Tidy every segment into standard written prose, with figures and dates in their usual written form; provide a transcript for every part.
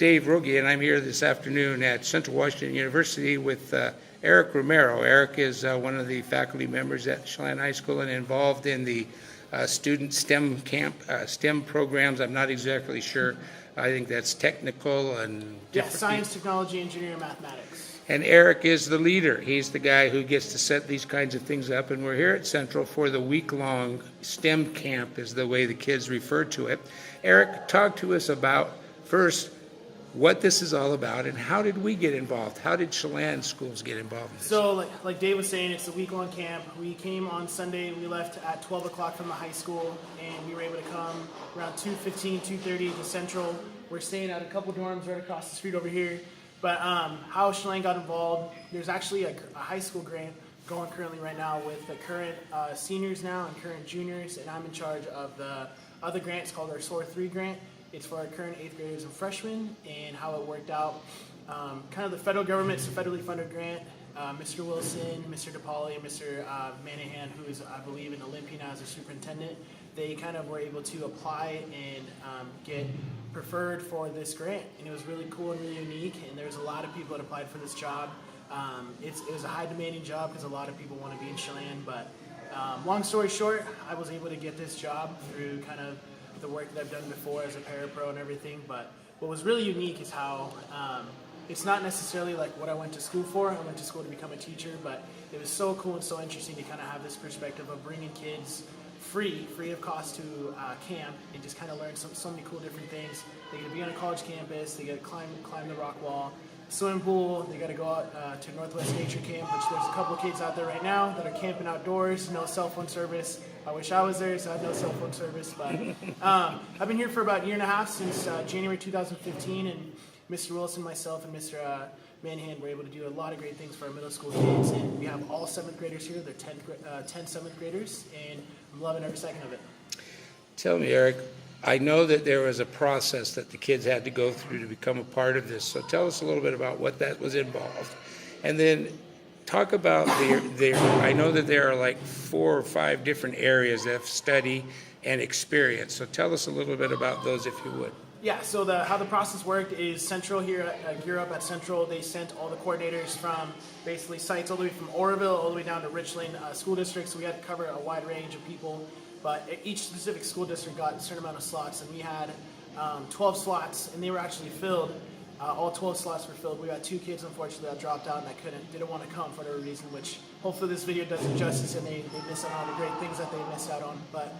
Dave Rogie, and I'm here this afternoon at Central Washington University with Eric Romero. Eric is one of the faculty members at Chelan High School and involved in the student STEM camp, STEM programs. I'm not exactly sure. I think that's technical and different. Science, technology, engineering, mathematics. And Eric is the leader. He's the guy who gets to set these kinds of things up. And we're here at Central for the week-long STEM camp is the way the kids refer to it. Eric, talk to us about, first, what this is all about and how did we get involved? How did Chelan schools get involved in this? So like Dave was saying, it's a week-long camp. We came on Sunday. We left at 12 o'clock from the high school, and we were able to come around 2:15, 2:30 to Central. We're staying at a couple dorms right across the street over here. But how Chelan got involved, there's actually a high school grant going currently right now with the current seniors now and current juniors, and I'm in charge of the other grant. It's called our SOAR 3 grant. It's for our current 8th graders and freshmen, and how it worked out. Kind of the federal government, it's a federally funded grant. Mr. Wilson, Mr. DePauli, and Mr. Manahan, who is, I believe, in Olympia now as a superintendent, they kind of were able to apply and get preferred for this grant, and it was really cool and really unique, and there was a lot of people that applied for this job. It was a high demanding job because a lot of people want to be in Chelan, but long story short, I was able to get this job through kind of the work that I've done before as a parapro and everything. But what was really unique is how it's not necessarily like what I went to school for. I went to school to become a teacher, but it was so cool and so interesting to kind of have this perspective of bringing kids free of cost to camp and just kind of learn so many cool different things. They get to be on a college campus, they get to climb the rock wall, swimming pool, they got to go out to Northwest Nature Camp, which there's a couple of kids out there right now that are camping outdoors, no cell phone service. I wish I was there, so I had no cell phone service, but I've been here for about a year and a half, since January 2015, and Mr. Wilson, myself, and Mr. Manhan were able to do a lot of great things for our middle school kids, and we have all 7th graders here. They're 10 7th graders, and I'm loving every second of it. Tell me, Eric, I know that there was a process that the kids had to go through to become a part of this, so tell us a little bit about what that was involved. And then talk about I know that there are like 4 or 5 different areas of study and experience, so tell us a little bit about those if you would. Yeah, so how the process worked is Central here at Gear Up at Central, they sent all the coordinators from basically sites all the way from Oroville all the way down to Richland school districts. So we had to cover a wide range of people, but each specific school district got a certain amount of slots, and we had 12 slots, and they were actually filled. All 12 slots were filled. We got 2 kids, unfortunately, that dropped out and didn't want to come for whatever reason, which hopefully this video does it justice and they miss out on the great things that they missed out on. But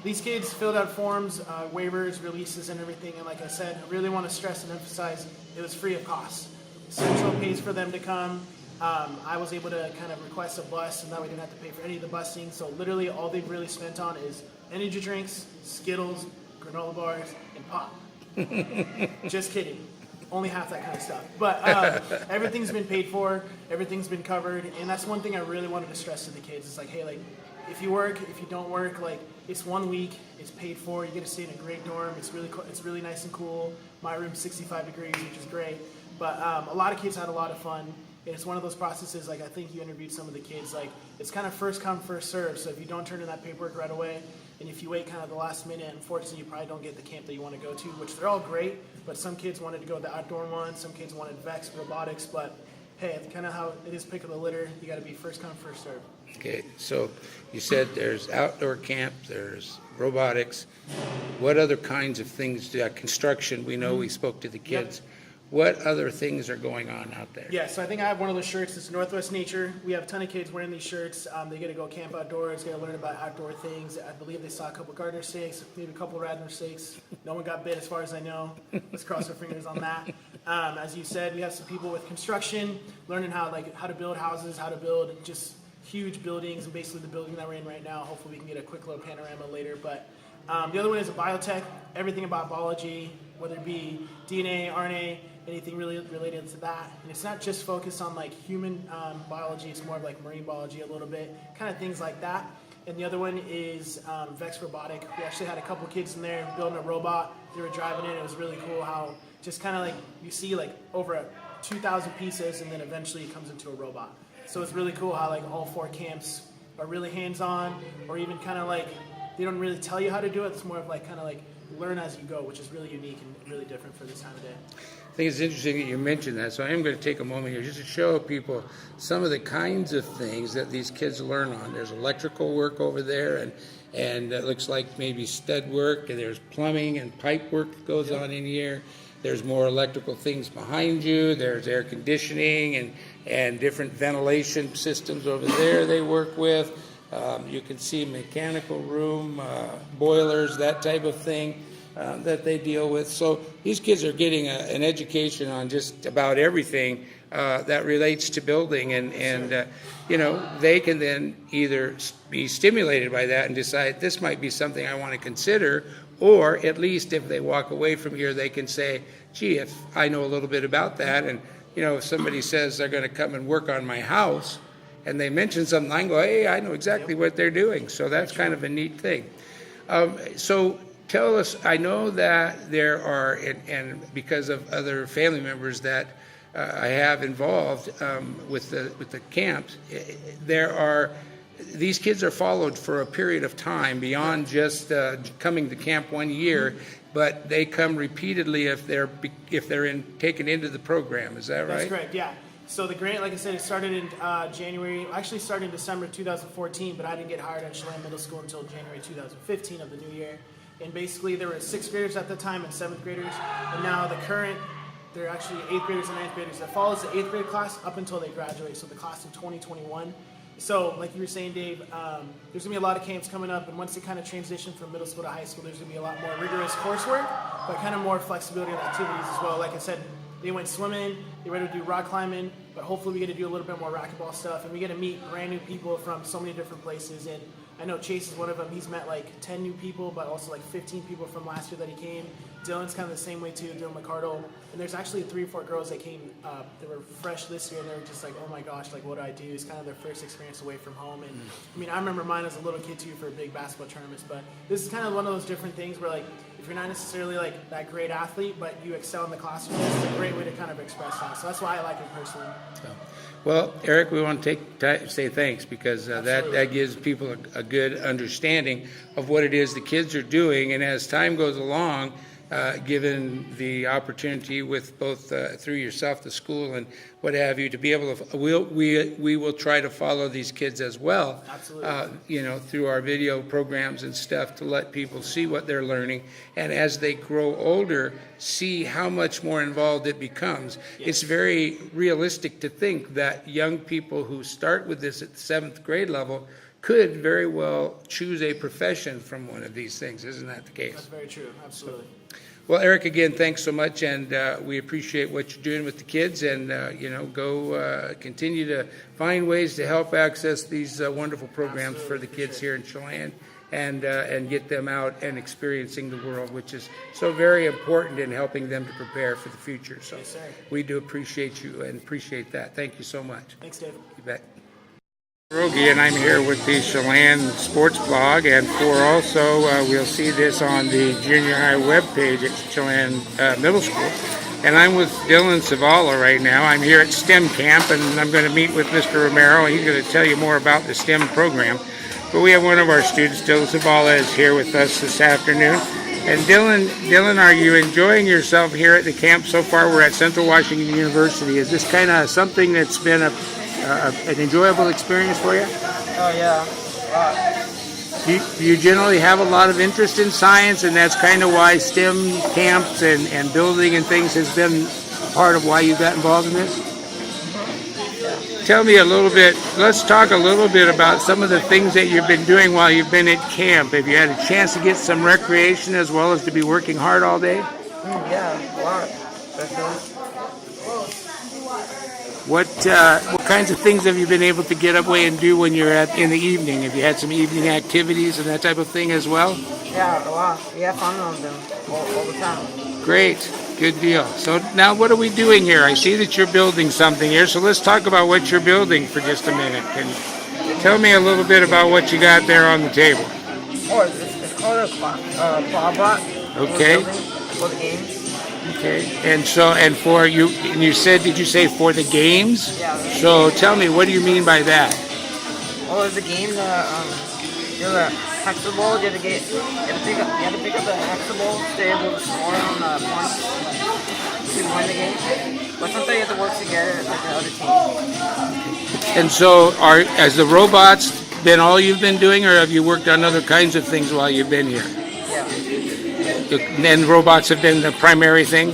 these kids filled out forms, waivers, releases, and everything. And like I said, I really want to stress and emphasize it was free of cost. Central pays for them to come. I was able to kind of request a bus, and that we didn't have to pay for any of the busing. So literally all they've really spent on is energy drinks, Skittles, granola bars, and pop. Just kidding. Only half that kind of stuff. But everything's been paid for, everyth's been covered, and that's one thing I really wanted to stress to the kids. It's like, hey, like, if you work, if you don't work, like, it's 1 week, it's paid for, you get to stay in a great dorm, it's really nice and cool. My room's 65 degrees, which is great. But a lot of kids had a lot of fun, and it's one of those processes, like I think you interviewed some of the kids, like, it's kind of first come, first serve. So if you don't turn in that paperwork right away, and if you wait kind of the last minute, unfortunately, you probably don't get the camp that you want to go to, which they're all great, but some kids wanted to go to the outdoor one, some kids wanted VEX, robotics, but hey, it's kind of how it is, pick of the litter. You got to be first come, first serve. Okay, so you said there's outdoor camp, there's robotics. What other kinds of things, construction, we know we spoke to the kids. Yep. What other things are going on out there? Yeah, so I think I have one of those shirts. It's Northwest Nature. We have a ton of kids wearing these shirts. They get to go camp outdoors, get to learn about outdoor things. I believe they saw a couple Gardner snakes, maybe a couple Radnor snakes. No one got bit as far as I know. Let's cross our fingers on that. As you said, we have some people with construction, learning how to build houses, how to build just huge buildings, and basically the building that we're in right now. Hopefully we can get a quick little panorama later. But the other one is a biotech, everything about biology, whether it be DNA, RNA, anything really related to that. And it's not just focused on like human biology, it's more of like marine biology a little bit, kind of things like that. And the other one is VEX Robotic. We actually had a couple kids in there building a robot. They were driving it. It was really cool how just kind of like you see like over 2,000 pieces, and then eventually it comes into a robot. So it's really cool how like all 4 camps are really hands-on, or even kind of like they don't really tell you how to do it. It's more of like kind of like learn as you go, which is really unique and really different for this time of day. I think it's interesting that you mentioned that. So I am going to take a moment here just to show people some of the kinds of things that these kids learn on. There's electrical work over there, and it looks like maybe stud work, and there's plumbing and pipe work that goes on in here. There's more electrical things behind you. There's air conditioning and different ventilation systems over there they work with. You can see mechanical room, boilers, that type of thing that they deal with. So these kids are getting an education on just about everything that relates to building, and you know, they can then either be stimulated by that and decide this might be something I want to consider, or at least if they walk away from here, they can say, gee, if I know a little bit about that, and you know, if somebody says they're going to come and work on my house, and they mention something, I can go, hey, I know exactly what they're doing. So that's kind of a neat thing. So tell us, I know that there are, and because of other family members that I have involved with the camps, these kids are followed for a period of time beyond just coming to camp 1 year, but they come repeatedly if they're taken into the program. Is that right? That's correct. Yeah. So the grant, like I said, it started in January. Actually, started in December 2014, but I didn't get hired at Chelan Middle School until January 2015 of the new year. And basically, there were 6th graders at the time and 7th graders, and now the current, they're actually 8th graders and 9th graders. That follows the 8th grade class up until they graduate. So the class in 2021. So, like you were saying, Dave, there's going to be a lot of camps coming up, and once they kind of transition from middle school to high school, there's going to be a lot more rigorous coursework, but kind of more flexibility on activities as well. Like I said, they went swimming, they were able to do rock climbing, but hopefully we get to do a little bit more racquetball stuff, and we get to meet brand new people from so many different places. And I know Chase is one of them. He's met like 10 new people, but also like 15 people from last year that he came. Dylan's kind of the same way too, Dylan McCardle. And there's actually 3 or 4 girls that came, that were fresh this year, and they were just like, oh my gosh, like what do I do? It's kind of their first experience away from home. And I mean, I remember mine as a little kid too for big basketball tournaments, but this is kind of one of those different things where like, if you're not necessarily like that great athlete, but you excel in the classroom, it's a great way to kind of express that. So that's why I like it personally. Well, Eric, we want to say thanks because that gives people a good understanding of what it is the kids are doing. And as time goes along, given the opportunity with both through yourself, the school, and what have you, to be able to, we will try to follow these kids as well. Absolutely. You know, through our video programs and stuff to let people see what they're learning, and as they grow older, see how much more involved it becomes. Yes. It's very realistic to think that young people who start with this at the 7th grade level could very well choose a profession from one of these things. Isn't that the case? That's very true. Absolutely. Well, Eric, again, thanks so much, and we appreciate what you're doing with the kids, and you know, go continue to find ways to help access these wonderful programs for the kids here in Chelan, and get them out and experiencing the world, which is so very important in helping them to prepare for the future. So Yes, sir. we do appreciate you and appreciate that. Thank you so much. Thanks, Dave. You bet. Rogi, and I'm here with the Chelan Sports Blog, and for also we'll see this on the junior high webpage at Chelan Middle School. And I'm with Dylan Zavala right now. I'm here at STEM Camp, and I'm going to meet with Mr. Romero. He's going to tell you more about the STEM program. But we have one of our students, Dylan Zavala, is here with us this afternoon. And Dylan, are you enjoying yourself here at the camp so far? We're at Central Washington University. Is this kind of something that's been an enjoyable experience for you? Oh yeah. Do you generally have a lot of interest in science, and that's kind of why STEM camps and building and things has been part of why you got involved in this? Tell me a little bit, let's talk a little bit about some of the things that you've been doing while you've been at camp. Have you had a chance to get some recreation as well as to be working hard all day? Yeah, a lot. Definitely. What kinds of things have you been able to get away and do when you're in the evening? Have you had some evening activities and that type of thing as well? Yeah, a lot. We have fun on them all the time. Great, good deal. So now what are we doing here? I see that you're building something here, so let's talk about what you're building for just a minute. And tell me a little bit about what you got there on the table. Oh, it's called a bot. Okay. For the games. Okay, and for you, and you said, did you say for the games? Yeah. So tell me, what do you mean by that? Oh, it's a game that There's a hexable. You had to pick up the hexable to be able to score on the points to win the game. But sometimes you have to work together like the other team. And so, has the robots been all you've been doing, or have you worked on other kinds of things while you've been here? Yeah. Then robots have been the primary thing?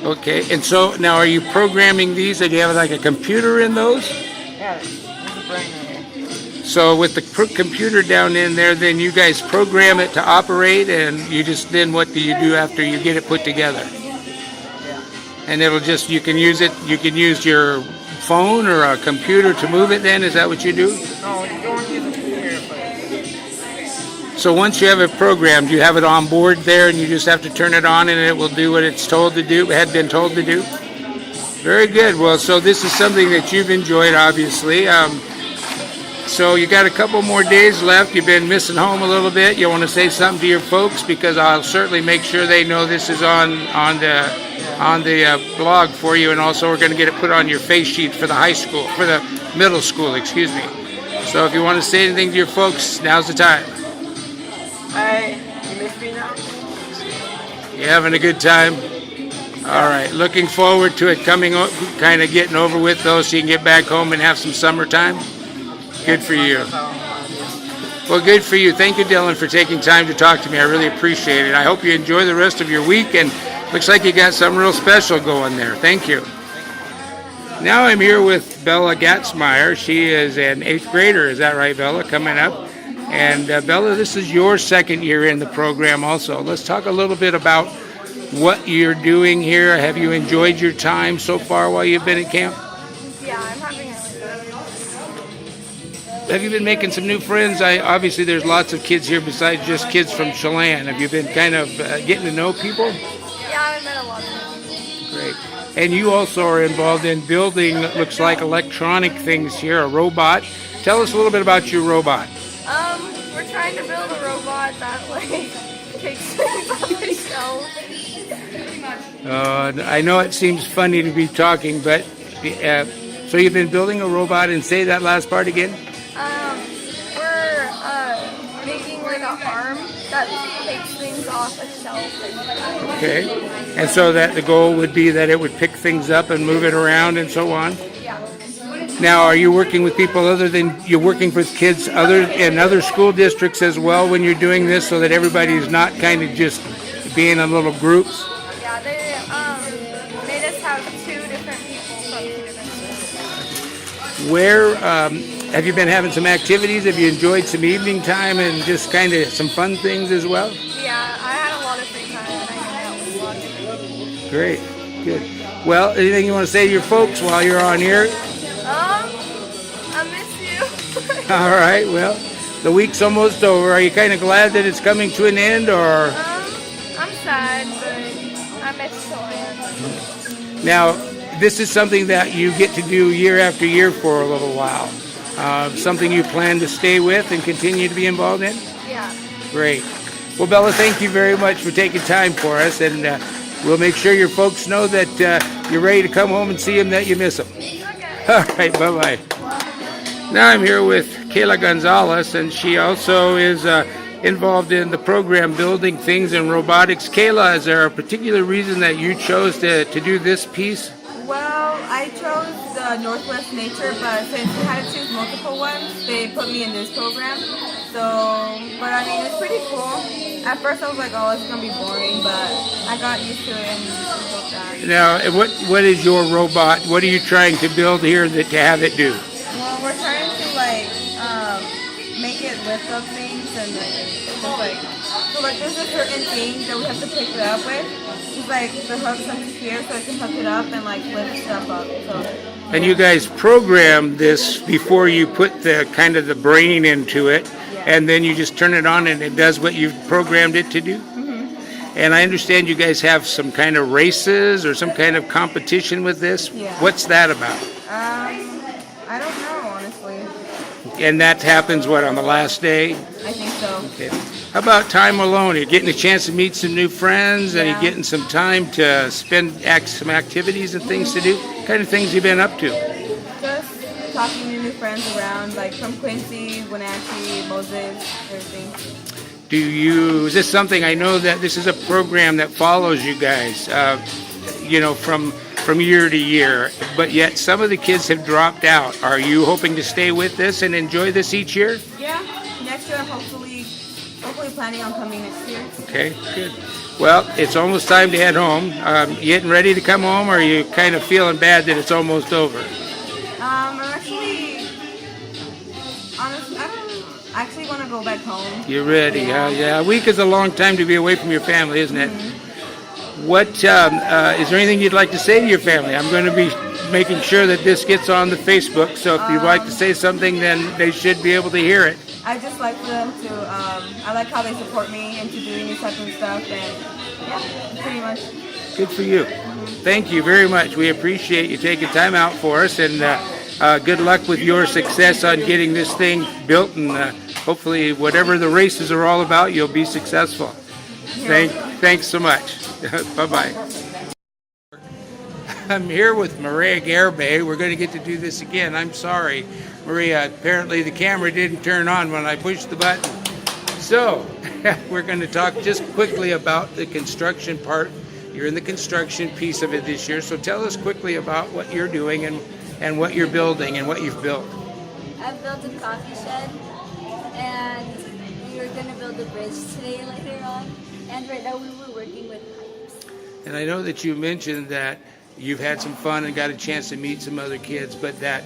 Okay, and so now are you programming these? Do you have like a computer in those? Yeah. This is a brand new. So with the computer down in there, then you guys program it to operate, and you just, then what do you do after you get it put together? Yeah. And it'll just, you can use your phone or a computer to move it then? Is that what you do? No, you don't use a computer for it. So once you have it programmed, you have it on board there and you just have to turn it on and it will do what it's told to do, had been told to do? Very good. Well, so this is something that you've enjoyed, obviously. So you got a couple more days left. You've been missing home a little bit. You want to say something to your folks, because I'll certainly make sure they know this is on the blog for you, and also we're going to get it put on your face sheet for the high school, for the middle school, excuse me. So if you want to say anything to your folks, now's the time. Hey, you miss me now? You having a good time? All right. Looking forward to it coming, kind of getting over with, though, so you can get back home and have some summertime. Good for you. Well, good for you. Thank you, Dylan, for taking time to talk to me. I really appreciate it. I hope you enjoy the rest of your week, and looks like you got something real special going there. Thank you. Now I'm here with Bella Gatzmeyer. She is an 8th grader. Is that right, Bella? Coming up. And Bella, this is your second year in the program also. Let's talk a little bit about what you're doing here. Have you enjoyed your time so far while you've been at camp? Yeah, I'm having a really good. Have you been making some new friends? Obviously, there's lots of kids here besides just kids from Chelan. Have you been kind of getting to know people? Yeah, I've met a lot of people. Great. And you also are involved in building, it looks like, electronic things here, a robot. Tell us a little bit about your robot. We're trying to build a robot that like takes things off the shelf. Pretty much. I know it seems funny to be talking, but so you've been building a robot, and say that last part again? We're making like an arm that takes things off a shelf. Okay. And so that the goal would be that it would pick things up and move it around and so on? Yeah. Now, are you working with people you're working with kids in other school districts as well when you're doing this, so that everybody's not kind of just being in little groups? Yeah, they made us have 2 different people from 2 different schools. Where have you been having some activities? Have you enjoyed some evening time and just kind of some fun things as well? Yeah, I had a lot of free time and I hung out with a lot of different people. Great, good. Well, anything you want to say to your folks while you're on here? I miss you. All right, well, the week's almost over. Are you kind of glad that it's coming to an end, or? I'm sad, but I miss Chelan. Now, this is something that you get to do year after year for a little while. Something you plan to stay with and continue to be involved in? Yeah. Great. Well, Bella, thank you very much for taking time for us, and we'll make sure your folks know that you're ready to come home and see them, that you miss them. Okay. All right, bye-bye. Now I'm here with Kayla Gonzalez, and she also is involved in the program Building Things in Robotics. Kayla, is there a particular reason that you chose to do this piece? Well, I chose the Northwest Nature, but since we had to choose multiple ones, they put me in this program. So, but I mean, it's pretty cool. At first I was like, oh, it's going to be boring, but I got used to it and built that. Now, what is your robot? What are you trying to build here to have it do? Well, we're trying to make it lift up things and so there's a certain thing that we have to pick it up with. It's like the hook comes here so it can hook it up and lift stuff up. So. And you guys programmed this before you put the kind of the brain into it, and then you just turn it on and it does what you've programmed it to do? Mm-hmm. And I understand you guys have some kind of races or some kind of competition with this. Yeah. What's that about? I don't know, honestly. And that happens, on the last day? I think so. Okay. How about time alone? Are you getting a chance to meet some new friends? Are you Yeah. getting some time to some activities and things to do? What kind of things you been up to? Just talking to new friends around, like from Quincy, Wenatchee, Moses, everything. Is this something, I know that this is a program that follows you guys, from year to year, but yet some of the kids have dropped out. Are you hoping to stay with this and enjoy this each year? Yeah, next year I'm hopefully planning on coming next year. Okay, good. Well, it's almost time to head home. You getting ready to come home, or are you kind of feeling bad that it's almost over? I'm actually, honestly, I don't actually want to go back home. You're ready, huh? Yeah, a week is a long time to be away from your family, isn't it? Mm-hmm. What, is there anything you'd like to say to your family? I'm going to be making sure that this gets on the Facebook, so if you'd like to say something, then they should be able to hear it. I just like for them to, I like how they support me into doing this type of stuff, and yeah, pretty much. Good for you. Thank you very much. We appreciate you taking time out for us, and good luck with your success on getting this thing built, and hopefully whatever the races are all about, you'll be successful. Thanks so much. Bye-bye. I'm here with Maria Garbe. We're going to get to do this again. I'm sorry, Maria. Apparently the camera didn't turn on when I pushed the button. So we're going to talk just quickly about the construction part. You're in the construction piece of it this year. So tell us quickly about what you're doing and what you're building and what you've built. I've built a coffee shed, and we were going to build a bridge today later on. And right now we were working with pipes. And I know that you mentioned that you've had some fun and got a chance to meet some other kids, but that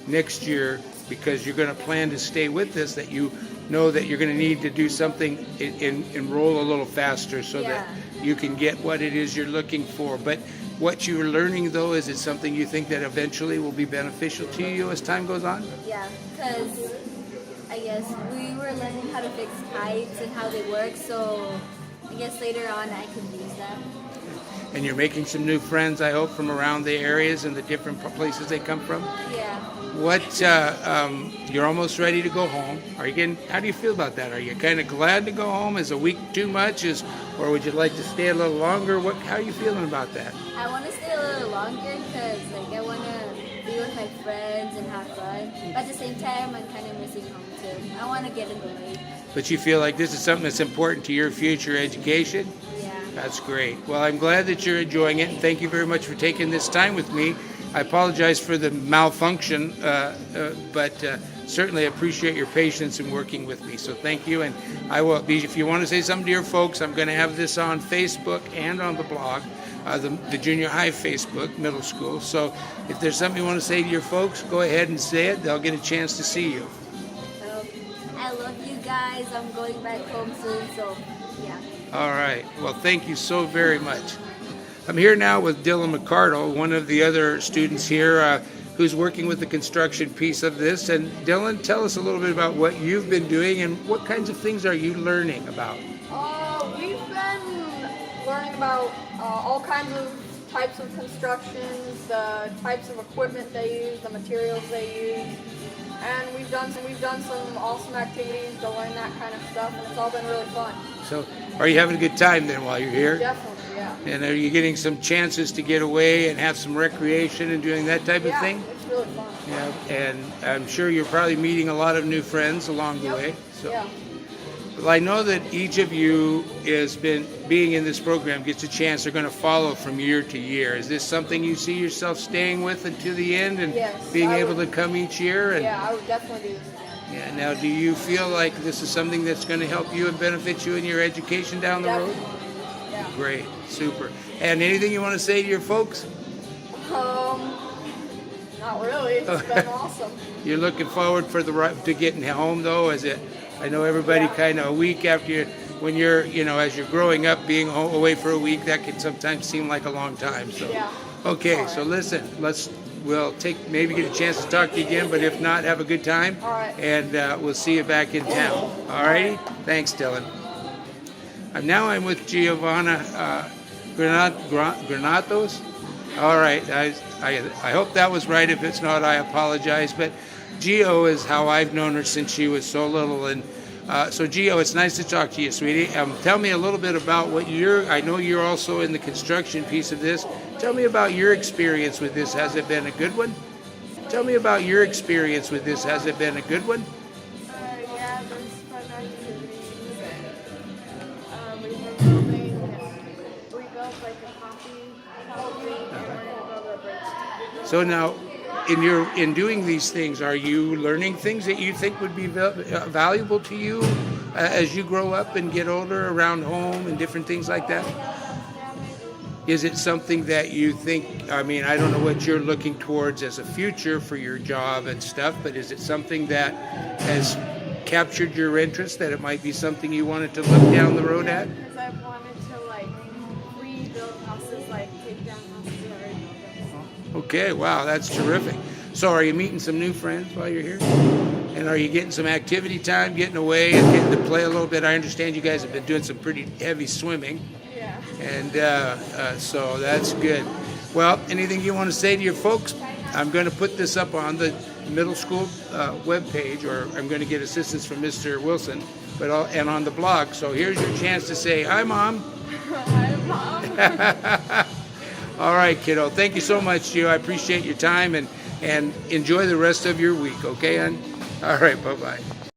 next year, because you're going to plan to stay with this, that you know that you're going to need to do something enroll a little faster so that you can get what it is you're looking for. But what you're learning, though, is it something you think that eventually will be beneficial to you as time goes on? Yeah, because I guess we were learning how to fix pipes and how they work, so I guess later on I can use them. And you're making some new friends, I hope, from around the areas and the different places they come from? Yeah. You're almost ready to go home. How do you feel about that? Are you kind of glad to go home? Is a week too much? Or would you like to stay a little longer? How are you feeling about that? I want to stay a little longer because I want to be with my friends and have fun. But at the same time, I'm kind of missing home too. I want to get in the way. But you feel like this is something that's important to your future education? Yeah. That's great. Well, I'm glad that you're enjoying it, and thank you very much for taking this time with me. I apologize for the malfunction, but certainly appreciate your patience in working with me. So thank you, and I will be. If you want to say something to your folks, I'm going to have this on Facebook and on the blog, the junior high Facebook, middle school. So if there's something you want to say to your folks, go ahead and say it. They'll get a chance to see you. I love you guys. I'm going back home soon, so yeah. All right. Well, thank you so very much. I'm here now with Dylan McCardle, one of the other students here who's working with the construction piece of this. And Dylan, tell us a little bit about what you've been doing and what kinds of things are you learning about? We've been learning about all kinds of types of constructions, the types of equipment they use, the materials they use. And we've done some awesome activities to learn that kind of stuff, and it's all been really fun. So are you having a good time then while you're here? Definitely, yeah. And are you getting some chances to get away and have some recreation and doing that type of thing? Yeah, it's really fun. Yeah, and I'm sure you're probably meeting a lot of new friends along the way. So. Yeah. Well, I know that each of you has been being in this program gets a chance. They're going to follow from year to year. Is this something you see yourself staying with until the end and Yes, being I able would. to come each year? And, Yeah, I would definitely do this again. yeah. Now, do you feel like this is something that's going to help you and benefit you in your education down the road? Definitely. Yeah. Great, super. And anything you want to say to your folks? Not really. It's been awesome. You're looking forward to getting home, though. I know everybody kind of a week after when you're as you're growing up, being away for a week, that can sometimes seem like a long time. So, Yeah. okay. So listen, we'll maybe get a chance to talk to you again, but if not, have a good time. All right. And we'll see you back in town. All righty. Thanks, Dylan. I'm with Giovanna Granatos. All right. I hope that was right. If it's not, I apologize. But Gio is how I've known her since she was so little. And so, Gio, it's nice to talk to you, sweetie. Tell me a little bit about I know you're also in the construction piece of this. Tell me about your experience with this. Has it been a good one? Tell me about your experience with this. Has it been a good one? Yeah, there's fun activities. We've been building, we built like a coffee shop thing, and we're gonna build a bridge. So now, in doing these things, are you learning things that you think would be valuable to you as you grow up and get older around home and different things like that? Is it something that you think, I mean, I don't know what you're looking towards as a future for your job and stuff, but is it something that has captured your interest, that it might be something you wanted to look down the road at? Because I wanted to like rebuild houses, like take down houses and rebuild them. Okay, wow, that's terrific. So are you meeting some new friends while you're here? And are you getting some activity time, getting away and getting to play a little bit? I understand you guys have been doing some pretty heavy swimming. Yeah. And so that's good. Well, anything you want to say to your folks? I'm going to put this up on the middle school webpage, or I'm going to get assistance from Mr. Wilson, and on the blog. So here's your chance to say, hi, Mom. Hi, Mom. All right, kiddo. Thank you so much, Gio. I appreciate your time, and enjoy the rest of your week, okay, hon? All right, bye-bye.